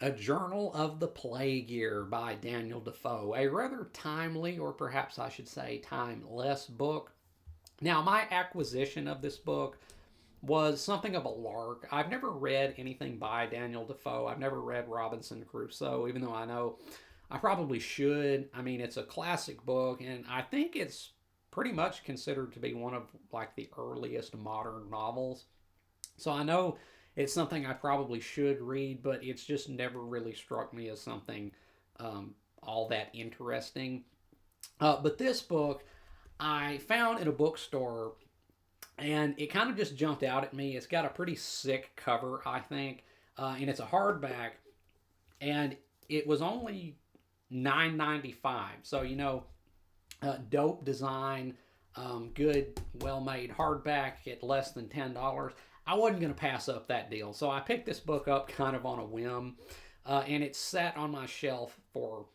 A Journal of the Plague Year by Daniel Defoe, a rather timely, or perhaps I should say timeless book. Now, my acquisition of this book was something of a lark. I've never read anything by Daniel Defoe. I've never read Robinson Crusoe, even though I know I probably should. I mean, it's a classic book, and I think it's pretty much considered to be one of like the earliest modern novels. So I know it's something I probably should read, but it's just never really struck me as something all that interesting. But this book I found in a bookstore, and it kind of just jumped out at me. It's got a pretty sick cover, I think, and it's a hardback, and it was only $9.95. So dope design, good, well made hardback at less than $10. I wasn't going to pass up that deal. So I picked this book up kind of on a whim, and it sat on my shelf for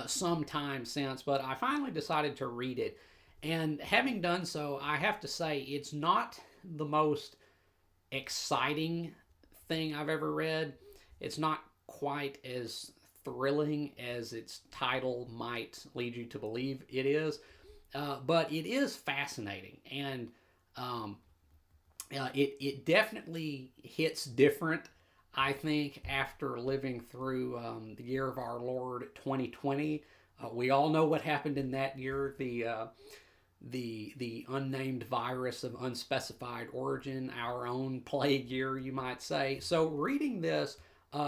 some time since, but I finally decided to read it. And having done so, I have to say it's not the most exciting thing I've ever read. It's not quite as thrilling as its title might lead you to believe it is, but it is fascinating, and it definitely hits different. I think after living through the year of our Lord 2020, we all know what happened in that year. The unnamed virus of unspecified origin, our own plague year, you might say. So reading this,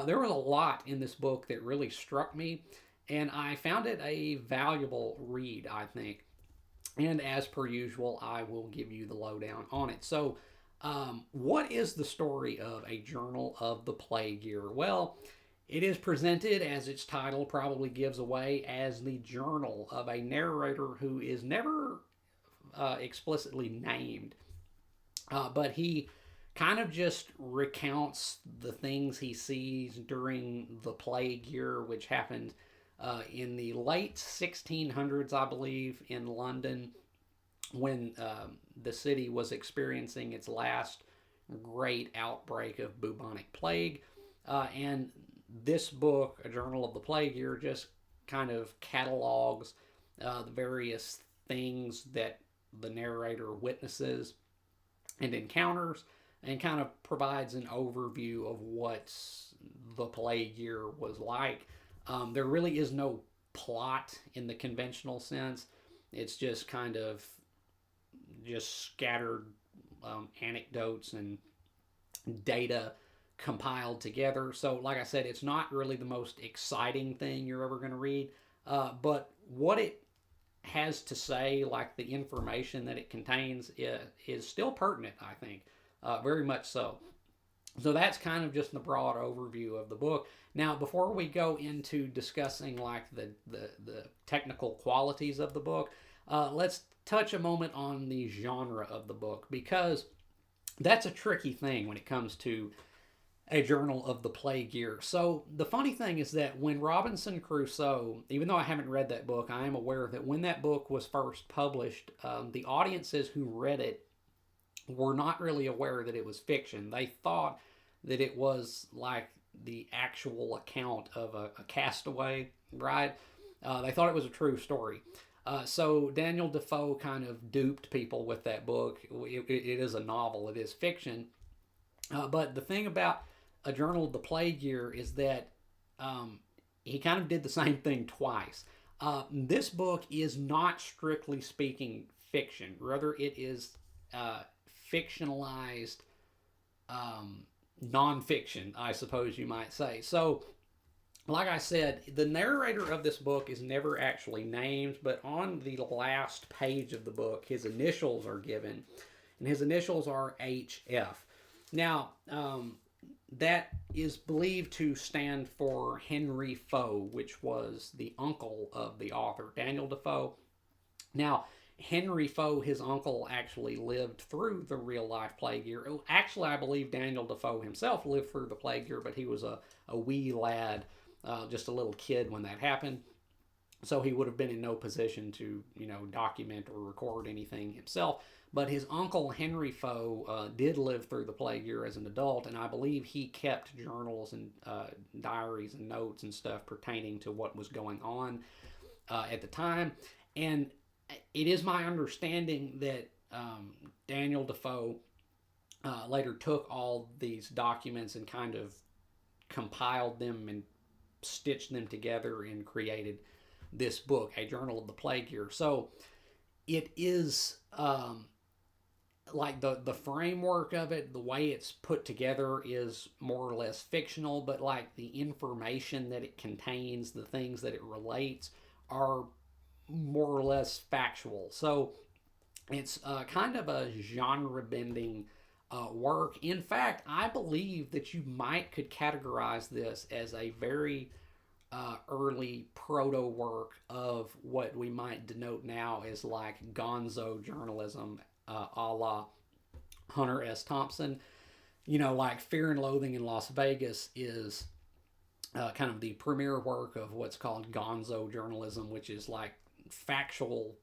there was a lot in this book that really struck me, and I found it a valuable read, I think. And as per usual, I will give you the lowdown on it. So, what is the story of A Journal of the Plague Year? Well, it is presented, as its title probably gives away, as the journal of a narrator who is never explicitly named, but he kind of just recounts the things he sees during the plague year, which happened in the late 1600s, I believe, in London, when the city was experiencing its last great outbreak of bubonic plague. And this book, A Journal of the Plague Year, just kind of catalogs the various things that the narrator witnesses and encounters, and kind of provides an overview of what the plague year was like. There really is no plot in the conventional sense. It's just kind of just scattered anecdotes and data compiled together. So, like I said, it's not really the most exciting thing you're ever going to read, but what it has to say, like the information that it contains, is still pertinent, I think, very much so. So that's kind of just the broad overview of the book. Now, before we go into discussing like the technical qualities of the book, let's touch a moment on the genre of the book, because that's a tricky thing when it comes to A Journal of the Plague Year. So the funny thing is that when Robinson Crusoe, even though I haven't read that book, I am aware that when that book was first published, the audiences who read it were not really aware that it was fiction. They thought that it was like the actual account of a castaway, right? They thought it was a true story. So Daniel Defoe kind of duped people with that book. It is a novel, it is fiction. But the thing about A Journal of the Plague Year is that he kind of did the same thing twice. This book is not strictly speaking fiction. Rather, it is fictionalized nonfiction, I suppose you might say. So, like I said, the narrator of this book is never actually named, but on the last page of the book, his initials are given, and his initials are HF. Now, that is believed to stand for Henry Foe, which was the uncle of the author, Daniel Defoe. Now, Henry Foe, his uncle, actually lived through the real life plague year. Actually, I believe Daniel Defoe himself lived through the plague year, but he was a wee lad, just a little kid when that happened. so he would have been in no position to, document or record anything himself. But his uncle Henry Foe did live through the plague year as an adult, and I believe he kept journals and diaries and notes and stuff pertaining to what was going on at the time. And it is my understanding that Daniel Defoe later took all these documents and kind of compiled them and stitched them together and created this book, A Journal of the Plague Year. So it is like the framework of it, the way it's put together is more or less fictional, but like the information that it contains, the things that it relates, are more or less factual. So it's kind of a genre bending work. In fact, I believe that you might could categorize this as a very early proto work of what we might denote now as like gonzo journalism, a la Hunter S. Thompson. Like Fear and Loathing in Las Vegas is kind of the premier work of what's called gonzo journalism, which is like factual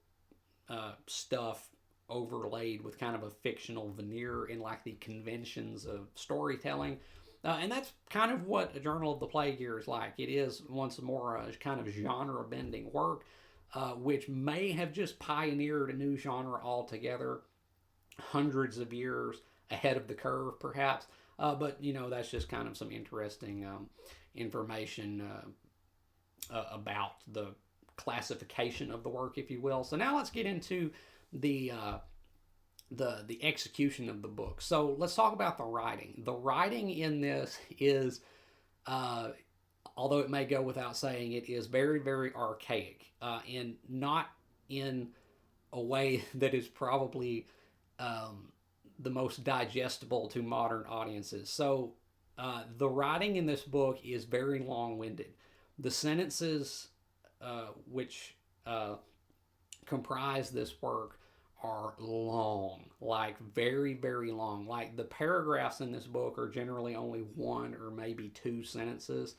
stuff overlaid with kind of a fictional veneer in like the conventions of storytelling. And that's kind of what A Journal of the Plague Year is like. It is, once more, a kind of genre bending work, which may have just pioneered a new genre altogether, hundreds of years ahead of the curve, perhaps. But, that's just kind of some interesting information about the classification of the work, if you will. So now let's get into the the execution of the book. So let's talk about the writing. The writing in this is, although it may go without saying, it is very, very archaic, and not in a way that is probably the most digestible to modern audiences. So the writing in this book is very long-winded. The sentences which comprise this work are long, like very, very long. Like the paragraphs in this book are generally only one or maybe two sentences.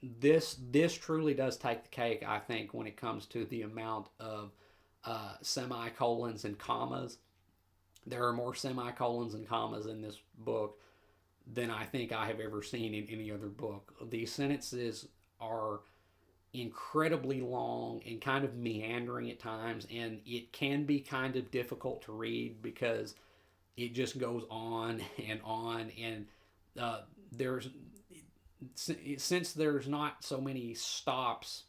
This truly does take the cake, I think, when it comes to the amount of semicolons and commas. There are more semicolons and commas in this book than I think I have ever seen in any other book. These sentences are incredibly long and kind of meandering at times, and it can be kind of difficult to read because it just goes on and on. And there's since there's not so many stops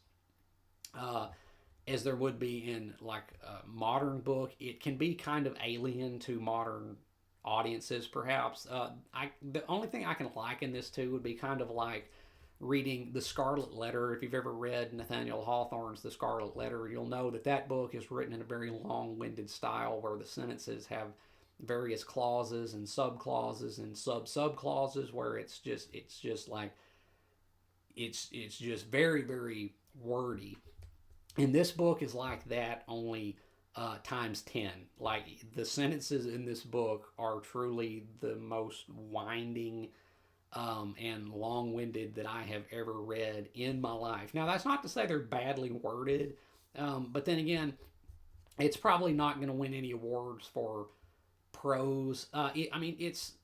as there would be in like a modern book, it can be kind of alien to modern audiences, perhaps. The only thing I can liken this to would be kind of like reading The Scarlet Letter. If you've ever read Nathaniel Hawthorne's The Scarlet Letter, you'll know that that book is written in a very long-winded style where the sentences have various clauses and subclauses and sub-subclauses where it's just like it's just very, very wordy. And this book is like that, only times 10. Like the sentences in this book are truly the most winding and long-winded that I have ever read in my life. Now, that's not to say they're badly worded, but then again, it's probably not going to win any awards for prose. I mean, it's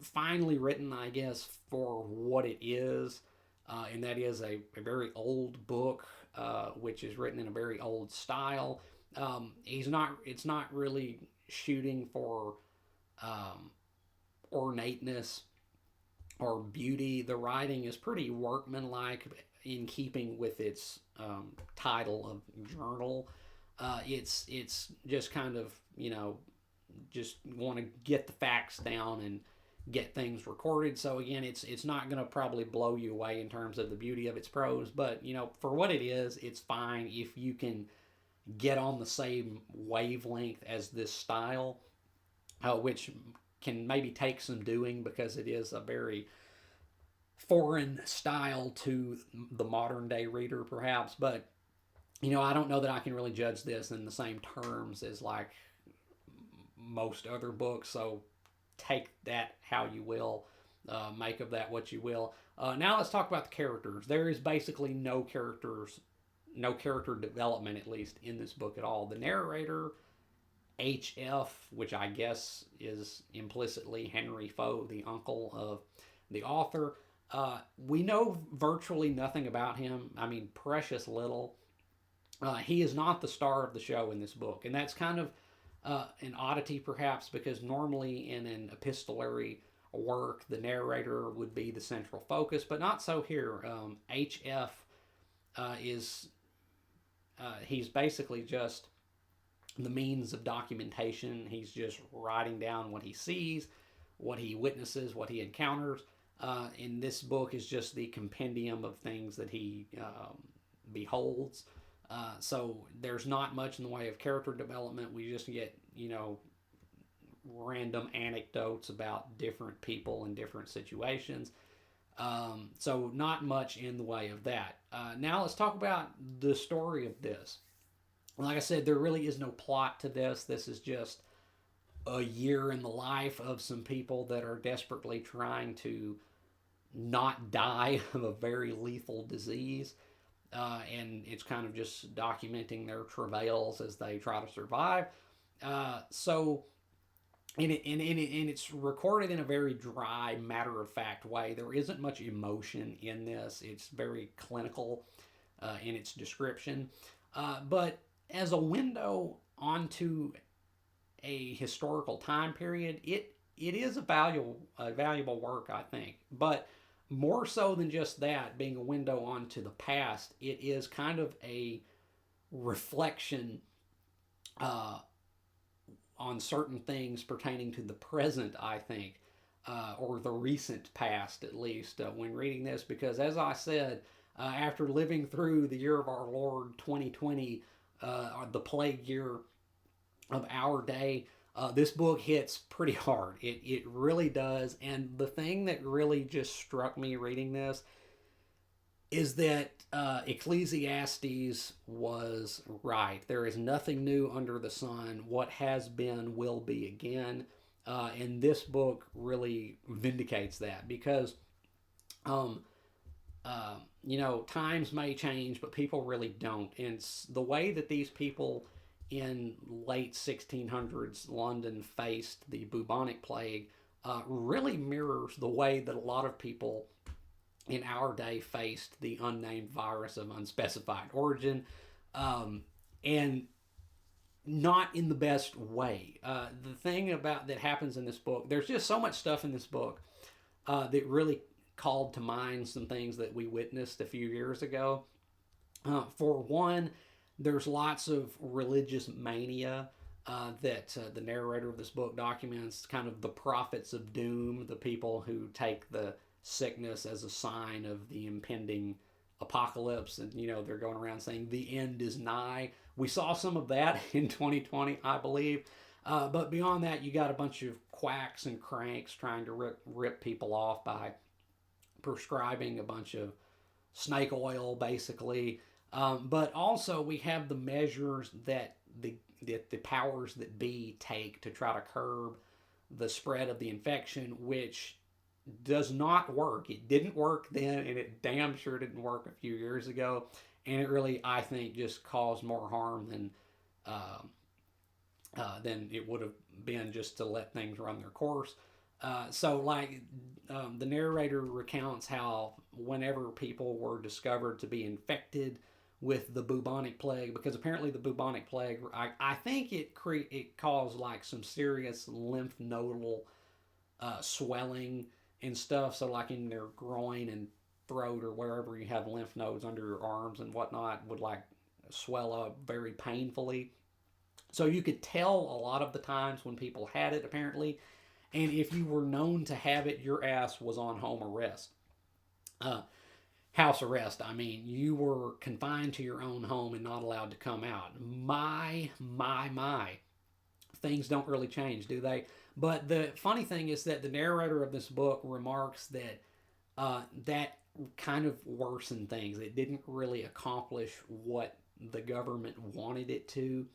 finely written, I guess, for what it is, and that is a very old book, which is written in a very old style. He's not. It's not really shooting for ornateness or beauty. The writing is pretty workmanlike in keeping with its title of journal. It's just kind of, just want to get the facts down and get things recorded. So again, it's not going to probably blow you away in terms of the beauty of its prose, but for what it is, it's fine if you can get on the same wavelength as this style, which can maybe take some doing because it is a very foreign style to the modern day reader, perhaps. But I don't know that I can really judge this in the same terms as like most other books. So take that how you will. Make of that what you will. Now let's talk about the characters. There is basically no characters, no character development, at least in this book at all. The narrator, HF, which I guess is implicitly Henry Foe, the uncle of the author. We know virtually nothing about him. I mean, precious little. He is not the star of the show in this book, and that's kind of an oddity, perhaps, because normally in an epistolary work, the narrator would be the central focus, but not so here. HF is he's basically just the means of documentation. He's just writing down what he sees, what he witnesses, what he encounters. In this book is just the compendium of things that he beholds. So there's not much in the way of character development. We just get, random anecdotes about different people in different situations. So not much in the way of that. Now let's talk about the story of this. Like I said, there really is no plot to this. This is just a year in the life of some people that are desperately trying to not die of a very lethal disease. And it's kind of just documenting their travails as they try to survive. So, and it's recorded in a very dry, matter of fact way. There isn't much emotion in this. It's very clinical in its description. But as a window onto a historical time period, it is a valuable work, I think. But more so than just that being a window onto the past, it is kind of a reflection on certain things pertaining to the present, I think, or the recent past at least, when reading this, because as I said, after living through the year of our Lord 2020, the plague year of our day, this book hits pretty hard. It really does. And the thing that really just struck me reading this is that Ecclesiastes was right. There is nothing new under the sun. What has been will be again. And this book really vindicates that because, times may change, but people really don't. And it's the way that these people in late 1600s London faced the bubonic plague really mirrors the way that a lot of people in our day faced the unnamed virus of unspecified origin, and not in the best way. The thing about that happens in this book, there's just so much stuff in this book that really called to mind some things that we witnessed a few years ago. For one, there's lots of religious mania that the narrator of this book documents, kind of the prophets of doom, the people who take the sickness as a sign of the impending apocalypse, and they're going around saying the end is nigh. We saw some of that in 2020, I believe. But beyond that, you got a bunch of quacks and cranks trying to rip people off by prescribing a bunch of snake oil, basically. But also, we have the measures that the powers that be take to try to curb the spread of the infection, which does not work. It didn't work then, and it damn sure didn't work a few years ago. And it really, I think, just caused more harm than it would have been just to let things run their course. The narrator recounts how whenever people were discovered to be infected with the bubonic plague, because apparently the bubonic plague, I think it caused like some serious lymph nodal swelling and stuff. So like in their groin and throat or wherever you have lymph nodes under your arms and whatnot would like swell up very painfully. So you could tell a lot of the times when people had it, apparently. And if you were known to have it, your ass was on home arrest. House arrest, I mean. You were confined to your own home and not allowed to come out. My. Things don't really change, do they? But the funny thing is that the narrator of this book remarks that that kind of worsened things. It didn't really accomplish what the government wanted it to.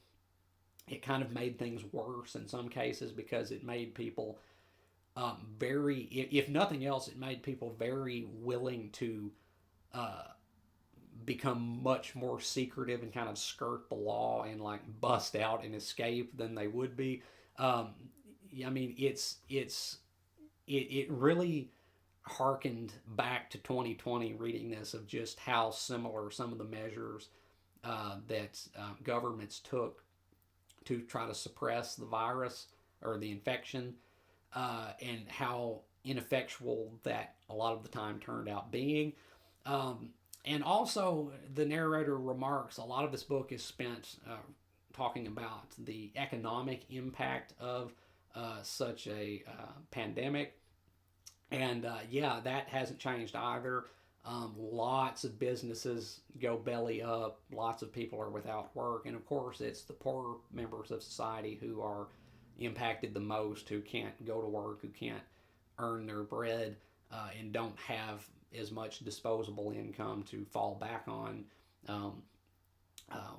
It kind of made things worse in some cases because it made people very, if nothing else, it made people very willing to uh, become much more secretive and kind of skirt the law and like bust out and escape than they would be. Um, I mean, it really harkened back to 2020 reading this of just how similar some of the measures that governments took to try to suppress the virus or the infection, and how ineffectual that a lot of the time turned out being. Um, and also, the narrator remarks a lot of this book is spent talking about the economic impact of such a pandemic. And yeah, that hasn't changed either. Lots of businesses go belly up. Lots of people are without work. And of course, it's the poorer members of society who are impacted the most, who can't go to work, who can't earn their bread, and don't have as much disposable income to fall back on um,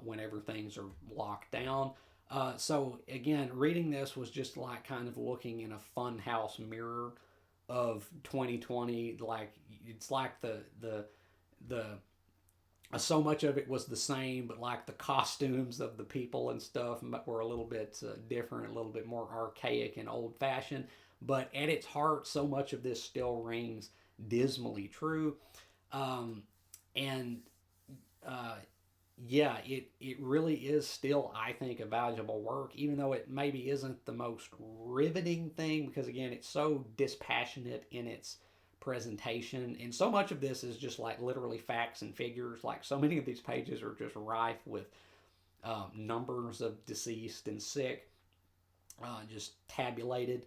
whenever things are locked down. So again, reading this was just like kind of looking in a funhouse mirror of 2020. Like it's like the so much of it was the same, but like the costumes of the people and stuff were a little bit different, a little bit more archaic and old fashioned. But at its heart, so much of this still rings dismally true. Um, and uh, yeah, it really is still, I think, a valuable work, even though it maybe isn't the most riveting thing, because again, it's so dispassionate in its presentation. And so much of this is just like literally facts and figures. Like so many of these pages are just rife with numbers of deceased and sick, just tabulated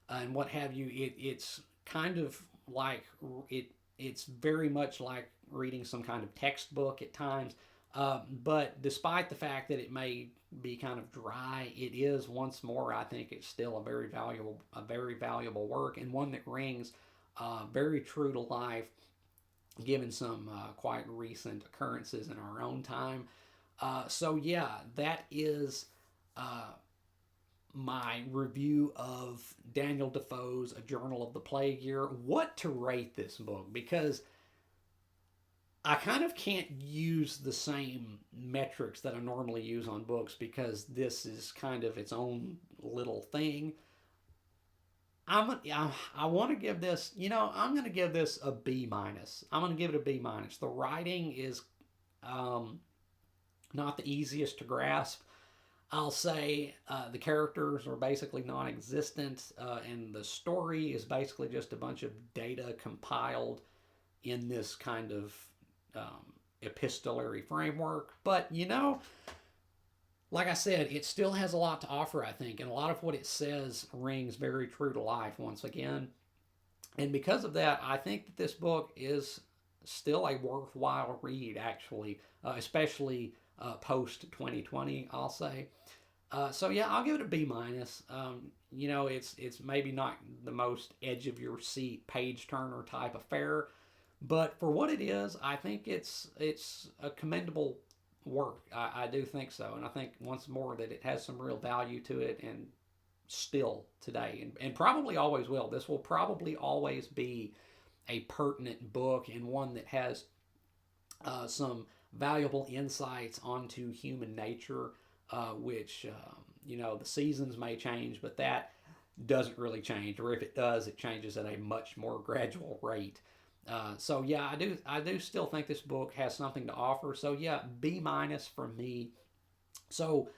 and what have you. It's kind of like it. It's very much like reading some kind of textbook at times. But despite the fact that it may be kind of dry, it is once more. I think it's still a very valuable work, and one that rings very true to life, given some quite recent occurrences in our own time. So yeah, that is uh, my review of Daniel Defoe's A Journal of the Plague Year. What to rate this book? Because I kind of can't use the same metrics that I normally use on books because this is kind of its own little thing. I want to give this, I'm going to give this a B minus. I'm going to give it a B minus. The writing is um, not the easiest to grasp. I'll say the characters are basically non existent, and the story is basically just a bunch of data compiled in this kind of epistolary framework. But, like I said, it still has a lot to offer, I think, and a lot of what it says rings very true to life once again. And because of that, I think that this book is still a worthwhile read, actually, especially post 2020, I'll say. So yeah, I'll give it a B minus. It's maybe not the most edge of your seat page turner type affair, but for what it is, I think it's a commendable work. I do think so, and I think once more that it has some real value to it, and still today, and probably always will. This will probably always be a pertinent book, and one that has some valuable insights onto human nature, which the seasons may change, but that doesn't really change, or if it does, it changes at a much more gradual rate. So yeah, I do still think this book has something to offer. So yeah, B minus from me. So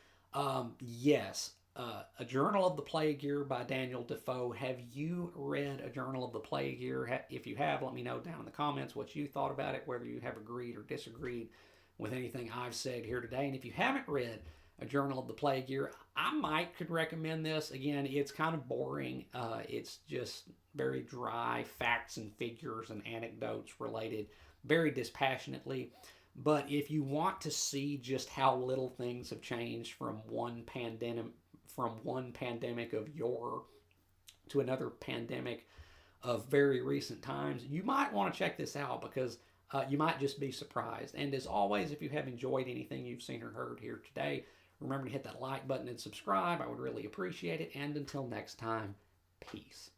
yes, A Journal of the Plague Year by Daniel Defoe. Have you read A Journal of the Plague Year? If you have, let me know down in the comments what you thought about it, whether you have agreed or disagreed with anything I've said here today. And if you haven't read A Journal of the Plague Year, I could recommend this. Again, it's kind of boring. It's just very dry facts and figures and anecdotes related very dispassionately. But if you want to see just how little things have changed from one pandemic of yore to another pandemic of very recent times, you might want to check this out because you might just be surprised. And as always, if you have enjoyed anything you've seen or heard here today, remember to hit that like button and subscribe. I would really appreciate it. And until next time, peace.